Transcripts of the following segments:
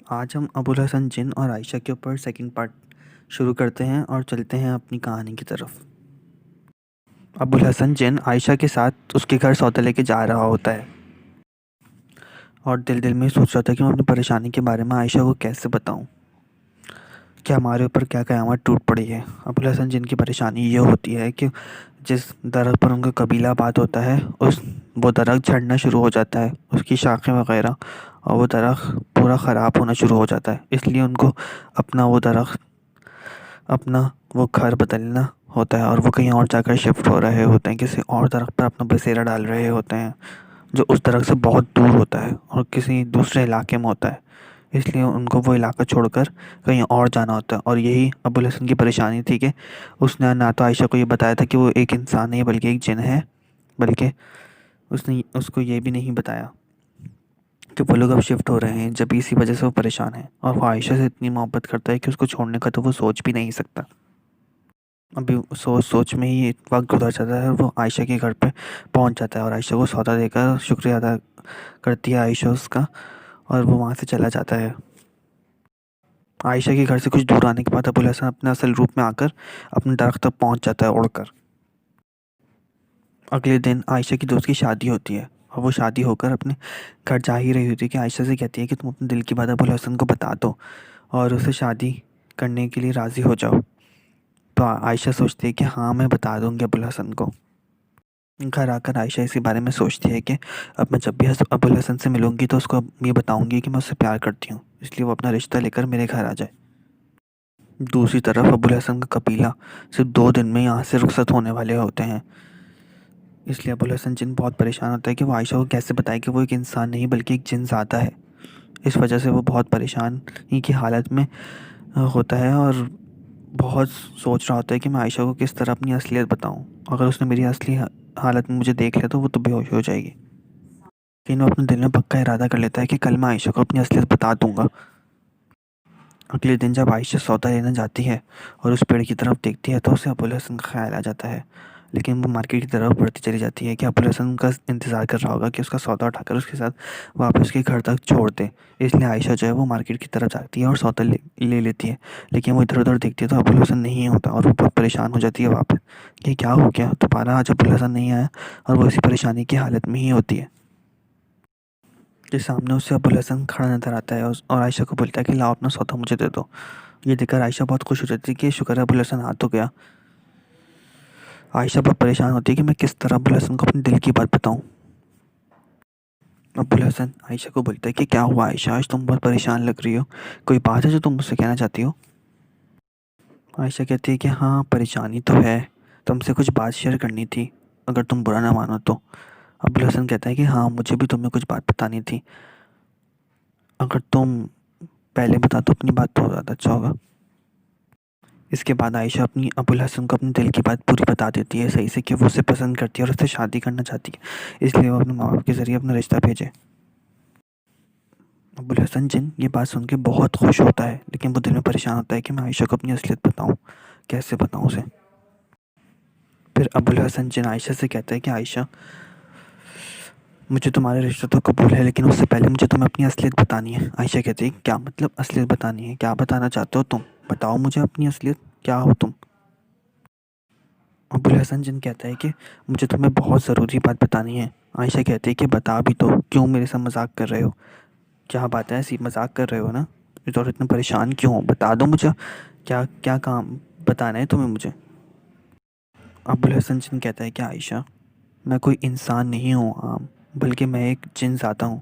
आज हम अबुल हसन जिन और आयशा के ऊपर सेकंड पार्ट शुरू करते हैं और चलते हैं अपनी कहानी की तरफ। अबुल हसन जिन आयशा के साथ उसके घर सौदा लेके जा रहा होता है और दिल दिल में सोच रहा था कि मैं अपनी परेशानी के बारे में आयशा को कैसे बताऊं कि हमारे ऊपर क्या क़यामत टूट पड़ी है। अबुल हसन जिन की परेशानी ये होती है कि जिस दरख्त पर उनका कबीला बात होता है वो दरख्त झड़ना शुरू हो जाता है, उसकी शाखें वगैरह, और वो दरख्त पूरा ख़राब होना शुरू हो जाता है। इसलिए उनको अपना वो दरख्त अपना वो घर बदलना होता है और वो कहीं और जाकर शिफ्ट हो रहे होते हैं, किसी और दरख्त पर अपना बसेरा डाल रहे होते हैं जो उस दरख्त से बहुत दूर होता है और किसी दूसरे इलाके में होता है। इसलिए उनको वो इलाका छोड़कर कहीं और जाना होता है और यही अबुल हसन की परेशानी थी कि उसने ना तो आयशा को ये बताया था कि वो एक इंसान नहीं बल्कि एक जिन है, बल्कि उसने उसको ये भी नहीं बताया कि वो लोग अब शिफ्ट हो रहे हैं। जब इसी वजह से वो परेशान है और वो आयशा से इतनी मोहब्बत करता है कि उसको छोड़ने का तो वो सोच भी नहीं सकता। अभी सोच सोच में ही वक्त गुजर जाता है और वो आयशा के घर पे पहुंच जाता है और आयशा को सौदा देकर शुक्रिया अदा करती है आयशा उसका, और वो वहाँ से चला जाता है। आयशा के घर से कुछ दूर आने के बाद अबुल हसन अपने असल रूप में आकर अपने दरख्त तक पहुंच जाता है उड़कर। अगले दिन आयशा की दोस्त की शादी होती है और वो शादी होकर अपने घर जा ही रही होती है कि आयशा से कहती है कि तुम अपने दिल की बात अबुल हसन को बता दो और उसे शादी करने के लिए राज़ी हो जाओ। तो आयशा सोचती है कि हाँ, मैं बता दूंगी अबुल हसन को। घर आकर आयशा इसी बारे में सोचती है कि अब मैं जब भी अबुल हसन से मिलूंगी तो उसको ये बताऊंगी कि मैं उससे प्यार करती हूँ, इसलिए वो अपना रिश्ता लेकर मेरे घर आ जाए। दूसरी तरफ अबुल हसन का कबीला सिर्फ 2 दिन में यहाँ से रुखसत होने वाले होते हैं। इसलिए अबुल हसन जिन बहुत परेशान होता है कि वो आयशा को कैसे बताए कि वो एक इंसान नहीं बल्कि एक जिन ज़ादा है। इस वजह से वो बहुत परेशान ही की हालत में होता है और बहुत सोच रहा होता है कि मैं आयशा को किस तरह अपनी असलियत बताऊं। अगर उसने मेरी असली हालत में मुझे देख लिया तो वो तो बेहोश हो जाएगी। लेकिन वो अपने दिल में पक्का इरादा कर लेता है कि कल मैं आयशा को अपनी असलियत बता दूंगा। अगले दिन जब आयशा सौदा लेने जाती है और उस पेड़ की तरफ देखती है तो उसे अबुल हसन का ख्याल आ जाता है। लेकिन वो मार्केट की तरफ बढ़ती चली जाती है कि अबुल हसन का इंतज़ार कर रहा होगा कि उसका सौदा उठाकर उसके साथ वापस उसके घर तक छोड़ दे। इसलिए आयशा जो है वो मार्केट की तरफ जाती है और सौदा ले लेती है। लेकिन वो इधर उधर देखती है तो अबुल हसन नहीं होता और वो बहुत परेशान हो जाती है वहाँ पर कि क्या हो गया, दोबारा आज अबुल हसन नहीं आया, और वो इसी परेशानी की हालत में ही होती है कि सामने उससे अबुल हसन खड़ा नजर आता है और आयशा को बोलता है कि लाओ अपना सौदा मुझे दे दो। ये देखकर आयशा बहुत खुश हो जाती है कि शुक्र है अबुल हसन आ तो गया। आयशा बहुत परेशान होती है कि मैं किस तरह अबुल हसन को अपने दिल की बात बताऊं। अबुल हसन आयशा को बोलता है कि क्या हुआ आयशा, आज तुम बहुत परेशान लग रही हो, कोई बात है जो तुम मुझसे कहना चाहती हो। आयशा कहती है कि हाँ, परेशानी तो है, तुमसे कुछ बात शेयर करनी थी, अगर तुम बुरा ना मानो तो। अबुल हसन कहता है कि हाँ, मुझे भी तुम्हें कुछ बात बतानी थी, अगर तुम पहले बता दो अपनी बात तो ज़्यादा अच्छा होगा। इसके बाद आयशा अपनी अबुल हसन को अपने दिल की बात पूरी बता देती है सही से कि वो उसे पसंद करती है और उससे शादी करना चाहती है, इसलिए वो अपने माँ बाप के ज़रिए अपना रिश्ता भेजे। अबुल हसन जिन ये बात सुन के बहुत खुश होता है, लेकिन वो दिल में परेशान होता है कि मैं आयशा को अपनी असलियत बताऊँ, कैसे बताऊँ उसे। फिर अबुल हसन जिन आयशा से कहता है कि आयशा, मुझे तुम्हारे रिश्ता तो कबूल है, लेकिन उससे पहले मुझे तुम्हें अपनी असलियत बतानी है। आयशा कहती है क्या मतलब असलियत बतानी है, क्या बताना चाहते हो तुम, बताओ मुझे अपनी असलियत, क्या हो तुम। अबुल हसन जिन कहता है कि मुझे तुम्हें बहुत ज़रूरी बात बतानी है। आयशा कहती है कि बता भी तो, क्यों मेरे साथ मजाक कर रहे हो, क्या बात है, ऐसी मजाक कर रहे हो ना, तो इतना परेशान क्यों हो, बता दो मुझे, क्या क्या काम बताना है तुम्हें मुझे। अबुल हसन जिन कहता है कि आयशा, मैं कोई इंसान नहीं हूँ आम, बल्कि मैं एक जिन ज़ादा हूँ।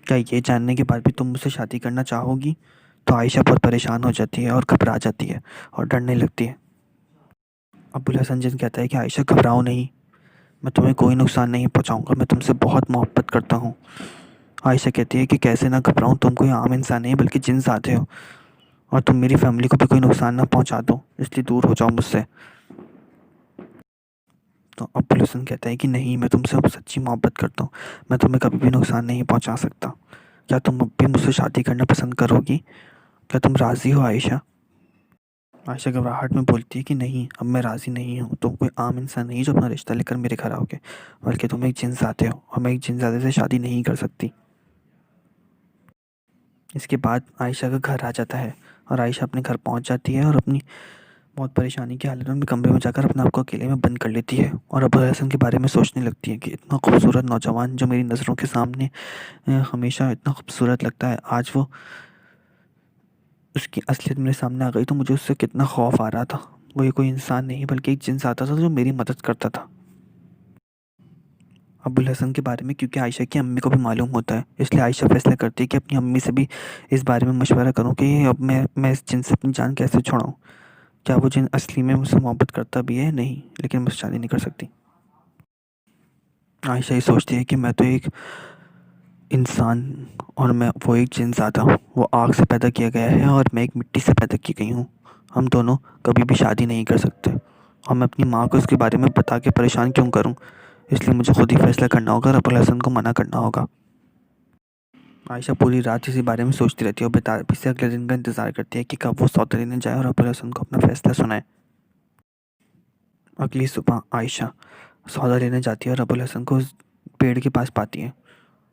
क्या ये जानने के बाद भी तुम मुझसे शादी करना चाहोगी। तो आयशा बहुत परेशान हो जाती है और घबरा जाती है और डरने लगती है। अबुल हसन जिन कहता है कि आयशा घबराओ नहीं, मैं तुम्हें कोई नुकसान नहीं पहुंचाऊंगा, मैं तुमसे बहुत मोहब्बत करता हूँ। आयशा कहती है कि कैसे ना घबराऊँ, तुम कोई आम इंसान नहीं बल्कि जिन ज़ादे हो, और तुम मेरी फैमिली को भी कोई नुकसान ना पहुंचा दो, इसलिए दूर हो जाओ मुझसे। तो अब्बुल हसन कहता है कि नहीं, मैं तुमसे अब सच्ची मोहब्बत करता हूँ, मैं तुम्हें कभी भी नुकसान नहीं पहुंचा सकता। क्या तुम अब भी मुझसे शादी करना पसंद करोगी, क्या तुम राज़ी हो आयशा। आयशा घबराहट में बोलती है कि नहीं, अब मैं राज़ी नहीं हूँ, तुम कोई आम इंसान नहीं जो अपना रिश्ता लेकर मेरे घर आओगे, बल्कि तुम एक जिन ज़ादे हो और मैं एक जिन ज़ादे से शादी नहीं कर सकती। इसके बाद आयशा का घर आ जाता है और आयशा अपने घर पहुंच जाती है और अपनी बहुत परेशानी की हालत में कमरे में जाकर अपने आप को अकेले में बंद कर लेती है और अबू हसन के बारे में सोचने लगती है कि इतना खूबसूरत नौजवान जो मेरी नज़रों के सामने हमेशा इतना खूबसूरत लगता है, आज वो उसकी असलियत मेरे सामने आ गई तो मुझे उससे कितना खौफ आ रहा था। वो ये कोई इंसान नहीं बल्कि एक जिन्स आता था जो मेरी मदद करता था। अबुल हसन के बारे में क्योंकि आयशा की अम्मी को भी मालूम होता है, इसलिए आयशा फैसला करती है कि अपनी अम्मी से भी इस बारे में मशवरा करूं कि अब मैं इस जिन से अपनी जान कैसे छुड़ाऊं। क्या वो जिन असली में मुझसे मोहब्बत करता भी है? नहीं, लेकिन मुझसे शादी नहीं कर सकती। आयशा ये सोचती है कि मैं तो एक इंसान और मैं वो एक जिन ज़ादा हूँ। वो आग से पैदा किया गया है और मैं एक मिट्टी से पैदा की गई हूँ। हम दोनों कभी भी शादी नहीं कर सकते और मैं अपनी माँ को इसके बारे में बता के परेशान क्यों करूँ। इसलिए मुझे खुद ही फैसला करना होगा और अबुल हसन को मना करना होगा। आयशा पूरी रात इसी बारे में सोचती रहती है और बेताबी से अगले दिन का इंतज़ार करती है कि कब वो सौदा लेने जाए और अबुल हसन को अपना फैसला सुनाए। अगली सुबह आयशा सौदा लेने जाती है और अबुल हसन को उस पेड़ के पास पाती है।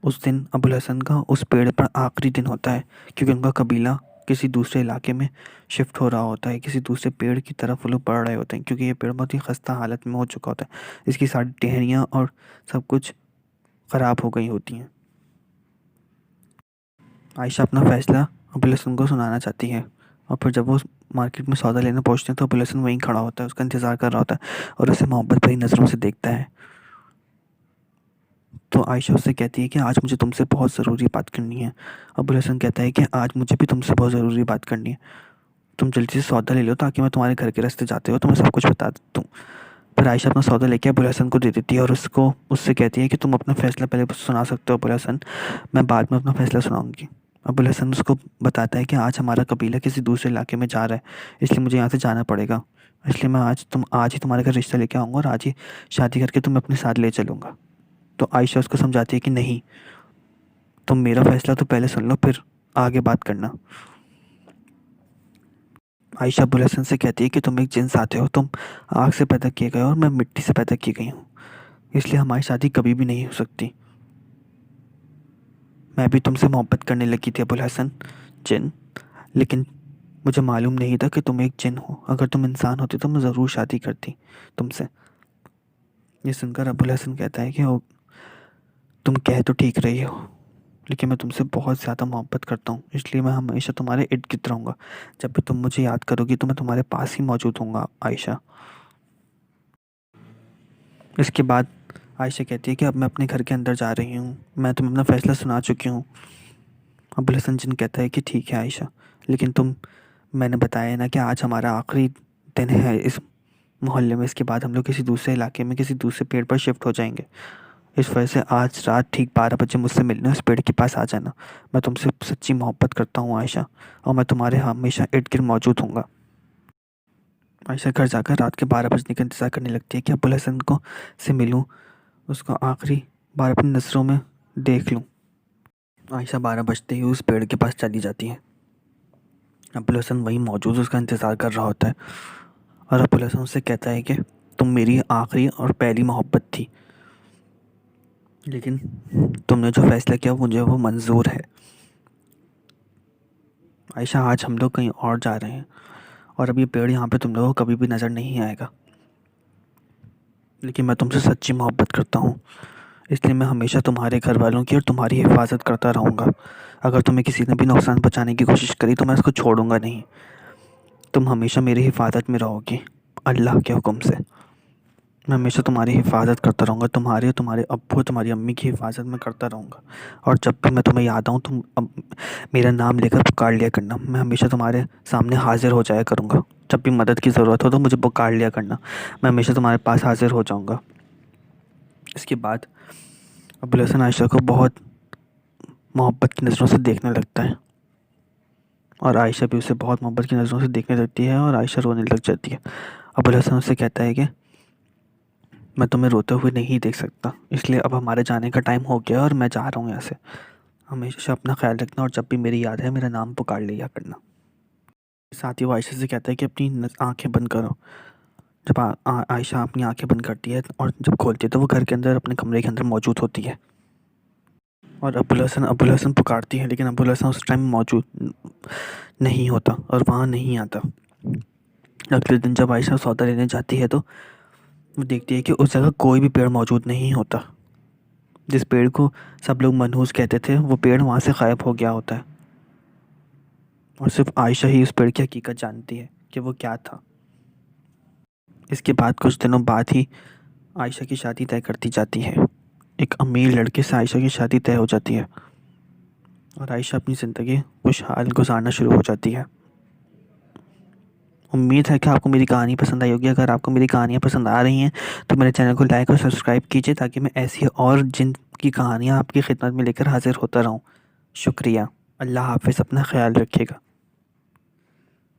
उस दिन अबुल हसन का उस पेड़ पर आखिरी दिन होता है क्योंकि उनका कबीला किसी दूसरे इलाके में शिफ्ट हो रहा होता है, किसी दूसरे पेड़ की तरफ वो लोग बढ़ रहे होते हैं क्योंकि ये पेड़ बहुत ही खस्ता हालत में हो चुका होता है। इसकी सारी टहनियाँ और सब कुछ ख़राब हो गई होती हैं। आयशा अपना फ़ैसला अबुल हसन को सुनाना चाहती है और फिर जब वो मार्केट में सौदा लेने पहुंचते हैं तो अबुल हसन वहीं खड़ा होता है, उसका इंतज़ार कर रहा होता है और उसे मोहब्बत भरी नज़रों से देखता है। तो आयशा उससे कहती है कि आज मुझे तुमसे बहुत ज़रूरी बात करनी है। अबुल हसन कहता है कि आज मुझे भी तुमसे बहुत ज़रूरी बात करनी है। तुम जल्दी से सौदा ले लो ताकि मैं तुम्हारे घर के रास्ते जाते हो तुम्हें सब कुछ बता दूँ। फिर आयशा अपना सौदा लेके अबुल हसन को दे देती है और उसको उससे कहती है कि तुम अपना फ़ैसला पहले सुना सकते हो अबुल हसन, मैं बाद में अपना फ़ैसला सुनाऊंगी। अबुल हसन उसको बताता है कि आज हमारा कबीला किसी दूसरे इलाके में जा रहा है, इसलिए मुझे यहाँ से जाना पड़ेगा। इसलिए मैं आज ही तुम्हारे घर रिश्ता लेके आऊँगा और आज ही शादी करके तुम्हें अपने साथ ले चलूँगा। तो आयशा उसको समझाती है कि नहीं, तुम मेरा फ़ैसला तो पहले सुन लो फिर आगे बात करना। आयशा अबुल हसन से कहती है कि तुम एक जिन्स आते हो, तुम आग से पैदा किए गए हो और मैं मिट्टी से पैदा की गई हूँ, इसलिए हमारी शादी कभी भी नहीं हो सकती। मैं भी तुमसे मोहब्बत करने लगी थी अबुल हसन, जिन, लेकिन मुझे मालूम नहीं था कि तुम एक जिन हो। अगर तुम इंसान होती तो मैं ज़रूर शादी करती तुमसे। ये सुनकर अबुल हसन कहता है कि ओ, तुम कह तो ठीक रही हो, लेकिन मैं तुमसे बहुत ज़्यादा मोहब्बत करता हूँ, इसलिए मैं हमेशा तुम्हारे इर्द गिर्द रहूँगा। जब भी तुम मुझे याद करोगी तो मैं तुम्हारे पास ही मौजूद हूँगा आयशा। इसके बाद आयशा कहती है कि अब मैं अपने घर के अंदर जा रही हूँ, मैं तुम्हें अपना फ़ैसला सुना चुकी हूँ। अबुल हसन जिन कहता है कि ठीक है आयशा, लेकिन मैंने बताया ना कि आज हमारा आखिरी दिन है इस मोहल्ले में, इसके बाद हम लोग किसी दूसरे इलाके में किसी दूसरे पेड़ पर शिफ्ट हो जाएंगे। इस वजह से आज रात ठीक 12 बजे मुझसे मिलने उस पेड़ के पास आ जाना। मैं तुमसे सच्ची मोहब्बत करता हूँ आयशा, और मैं तुम्हारे हमेशा इर्द गिर्द मौजूद हूँगा। आयशा घर जाकर रात के 12 बजने का इंतज़ार करने लगती है कि अबुल हसन को से मिलूँ, उसका आखिरी बार अपनी नज़रों में देख लूँ। आयशा 12 बजते ही उस पेड़ के पास चली जाती है। अबुल हसन वहीं मौजूद उसका इंतज़ार कर रहा होता है और अबुल हसन उससे कहता है कि तुम मेरी आखिरी और पहली मोहब्बत थी, लेकिन तुमने जो फ़ैसला किया मुझे वो मंजूर है। आयशा आज हम लोग कहीं और जा रहे हैं और अब ये पेड़ यहाँ पे तुम लोगों को कभी भी नज़र नहीं आएगा, लेकिन मैं तुमसे सच्ची मोहब्बत करता हूँ, इसलिए मैं हमेशा तुम्हारे घर वालों की और तुम्हारी हिफाजत करता रहूँगा। अगर तुम्हें किसी ने भी नुकसान पहुँचाने की कोशिश करी तो मैं इसको छोड़ूंगा नहीं। तुम हमेशा मेरी हिफाजत में रहोगी अल्लाह के हुक्म से। मैं हमेशा तुम्हारी हिफाजत करता रहूँगा, तुम्हारे तुम्हारे अब्बू तुम्हारी अम्मी की हिफाजत मैं करता रहूँगा। और जब भी मैं तुम्हें याद आऊँ तुम अब मेरा नाम लेकर पुकार लिया करना, मैं हमेशा तुम्हारे सामने हाजिर हो जाया करूँगा। जब भी मदद की ज़रूरत हो तो मुझे पुकार लिया करना, मैं हमेशा तुम्हारे पास हाजिर हो जाऊँगा। इसके बाद अबुल हसन आयशा को बहुत मोहब्बत की नज़रों से देखने लगता है और आयशा भी उसे बहुत मोहब्बत की नज़रों से देखने लगती है और आयशा रोने लग जाती है। अबुल हसन उससे कहता है कि मैं तुम्हें रोते हुए नहीं देख सकता, इसलिए अब हमारे जाने का टाइम हो गया और मैं जा रहा हूँ यहाँ से। हमेशा अपना ख्याल रखना और जब भी मेरी याद है मेरा नाम पुकार लिया करना। साथ ही वो आयशा से कहता है कि अपनी आंखें बंद करो। जब आयशा अपनी आंखें बंद करती है और जब खोलती है तो वो घर के अंदर अपने कमरे के अंदर मौजूद होती है और अबुल हसन पुकारती है, लेकिन अबुल हसन उस टाइम मौजूद नहीं होता और वहाँ नहीं आता। अगले दिन जब आयशा सौदा लेने जाती है तो वो देखती है कि उस जगह कोई भी पेड़ मौजूद नहीं होता। जिस पेड़ को सब लोग मनहूस कहते थे वो पेड़ वहाँ से गायब हो गया होता है, और सिर्फ आयशा ही उस पेड़ की हकीकत जानती है कि वो क्या था। इसके बाद कुछ दिनों बाद ही आयशा की शादी तय करती जाती है। एक अमीर लड़के से आयशा की शादी तय हो जाती है और आयशा अपनी ज़िंदगी खुशहाल गुजारना शुरू हो जाती है। उम्मीद है कि आपको मेरी कहानी पसंद आई होगी। अगर आपको मेरी कहानियाँ पसंद आ रही हैं तो मेरे चैनल को लाइक और सब्सक्राइब कीजिए, ताकि मैं ऐसी और जिन की कहानियाँ आपकी खिदमत में लेकर हाजिर होता रहूँ। शुक्रिया। अल्लाह हाफ़िज़। अपना ख्याल रखिएगा।